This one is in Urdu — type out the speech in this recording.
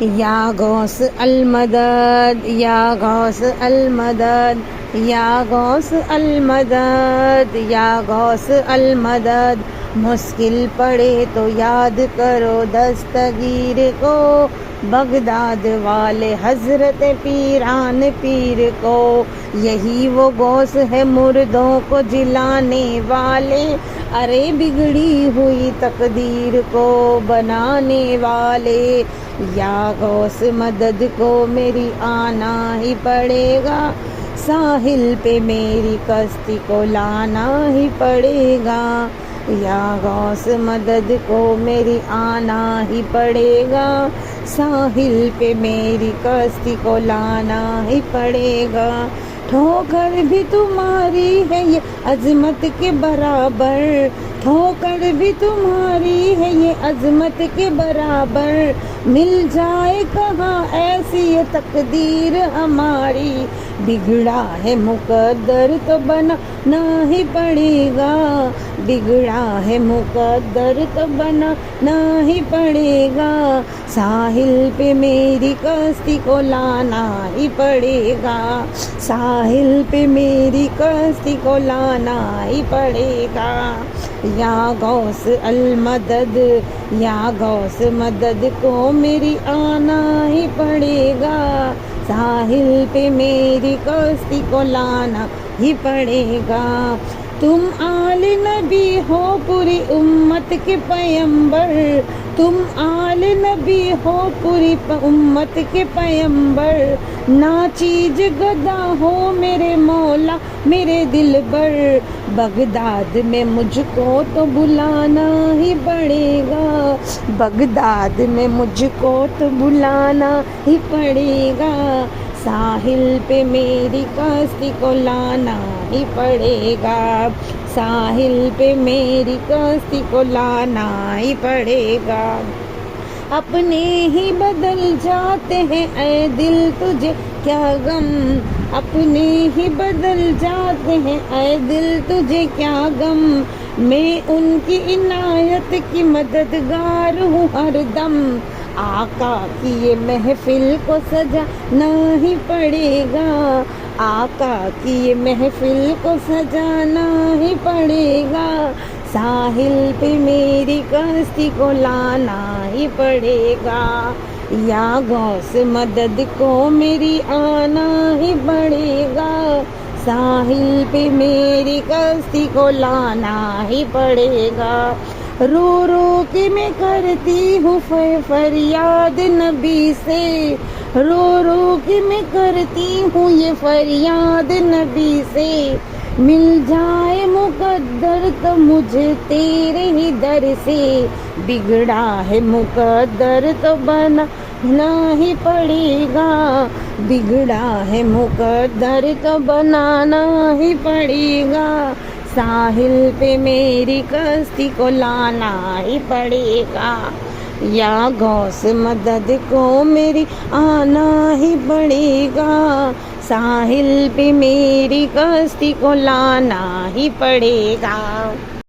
یا غوث المدد یا غوث المدد یا غوث المدد یا غوث المدد، مشکل پڑے تو یاد کرو دستگیر کو، بغداد والے حضرت پیران پیر کو، یہی وہ غوث ہے مردوں کو جلانے والے، ارے بگڑی ہوئی تقدیر کو بنانے والے۔ یا غوث مدد کو میری آنا ہی پڑے گا، ساحل پہ میری کشتی کو لانا ہی پڑے گا۔ یا غوث مدد کو میری آنا ہی پڑے گا، ساحل پہ میری کشتی کو لانا ہی پڑے گا۔ ٹھوکر بھی تمہاری ہے یہ عظمت کے برابر، ٹھوکر بھی تمہاری ہے یہ عظمت کے برابر، مل جائے کہاں ایسی یہ تقدیر ہماری، بگڑا ہے مقدر تو بنانا ہی پڑے گا، بگڑا ہے مقدر تو بنانا ہی پڑے گا، ساحل پہ میری کشتی کو لانا ہی پڑے گا، ساحل پہ میری کشتی کو لانا ہی پڑے گا۔ یا غوث المدد یا غوث مدد کو میری آنا ہی پڑے گا، ساحل پہ میری کشتی کو لانا ہی پڑے گا۔ تم آل نبی ہو پوری امت کے پیمبر، تم آل نبی ہو پوری امت کے پیمبر، ناچیز گدا ہو میرے مولا میرے دلبر، بغداد میں مجھ کو تو بلانا ہی پڑے گا، بغداد میں مجھ کو تو بلانا ہی پڑے گا، ساحل پہ میری کشتی کو لانا ہی پڑے گا، ساحل پہ میری کشتی کو لانا ہی پڑے گا۔ اپنے ہی بدل جاتے ہیں اے دل تجھے کیا غم، اپنے ہی بدل جاتے ہیں اے دل تجھے کیا غم، میں ان کی عنایت کی مددگار ہوں ہر دم، آقا کی یہ محفل کو سجانا ہی پڑے گا، آقا کی یہ محفل کو سجانا ہی پڑے گا، ساحل پہ میری کشتی کو لانا ہی پڑے گا۔ یا غوث مدد کو میری آنا ہی پڑے گا، ساحل پہ میری کشتی کو لانا ہی پڑے گا۔ رو رو کے میں کرتی ہوں فریاد نبی سے، رو رو کے میں کرتی ہوں یہ فریاد نبی سے، مل جائے مقدر تو مجھے تیرے ہی در سے، بگڑا ہے مقدر تو بنانا ہی پڑے گا، بگڑا ہے مقدر تو بنانا ہی پڑے گا، ساحل پہ میری کشتی کو لانا ہی پڑے گا۔ یا غوث مدد کو میری آنا ہی پڑے گا، ساحل پہ میری کشتی کو لانا ہی پڑے گا۔